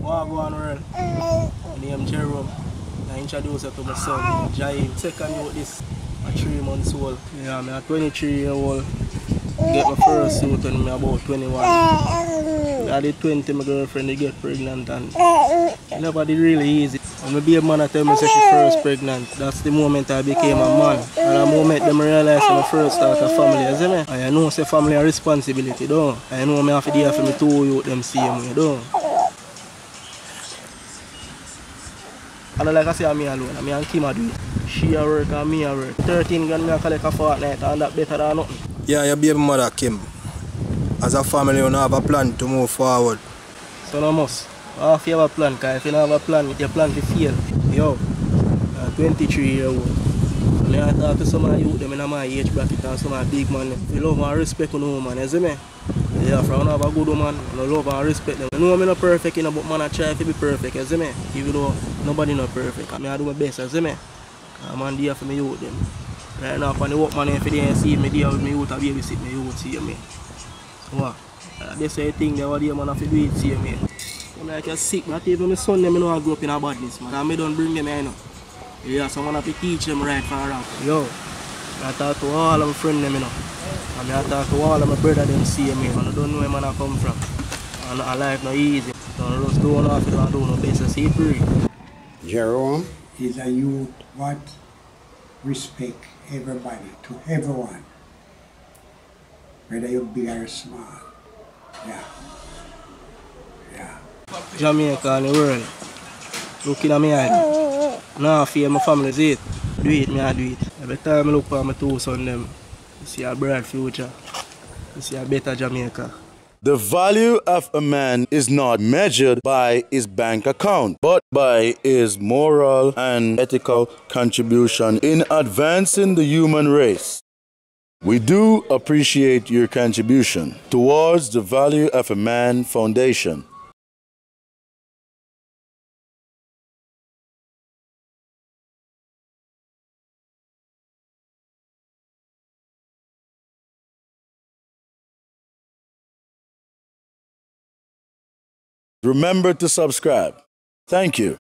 Wagwan world. My name is Jerome. I introduce you to my son, Jerome. Second youth this, a 3 months old. Yeah, I'm a 23-year-old. Get my first youth when I'm about 21. I did 20, my girlfriend they get pregnant and it never did really easy. When my baby mother tell me say she first pregnant, that's the moment I became a man. And the moment I realized when I first start a family, you see me? And I know say family a responsibility, don't I know I have to do for me 2 youth them same way, don't and like I say, I'm me alone. I'm and Kim do it. She a work and me a work. 13 grand me a collect a fortnight and that better than nothing. Yeah, your baby mother Kim. As a family, you don't have a plan to move forward. So no must. If you have a plan, because if you don't have a plan, your plan to fail. Yo, I'm 23-year-old. When I talk to some of you, them in my age bracket and some of big man, you love and respect a woman, you see me? Yeah, if I don't have a good woman, I love and respect them. I know I'm not perfect, you know, but man, I try to be perfect, you see me? Even though nobody not perfect. I do my best, you see me? I'm on there for me youth them. Right now, on the work man, if they didn't see me there with me youth, I babysit me youth, see me. So what? They say thing that what the man have to do it, see me. I'm like a sick, but even my son, them, know I grew up in a badness, man. And I don't bring them, you know. Yeah, someone have to teach them right from wrong. Yo, I talk to all of my friends, them, you know. And I talk to all of my brothers, them see me. And I don't know where man I come from. And our life not easy. Don't just do nothing, don't do no best, see free. Jerome is a youth what respect everybody, to everyone. Whether you're big or small. Yeah. Yeah. Jamaica and the world. Looking at me eye. Now I fear my family see it. Do it, me I do it. Every time I look for my 2 sons them, I see a bright future. I see a better Jamaica. The value of a man is not measured by his bank account, but by his moral and ethical contribution in advancing the human race. We do appreciate your contribution towards the Value of a Man Foundation. Remember to subscribe. Thank you.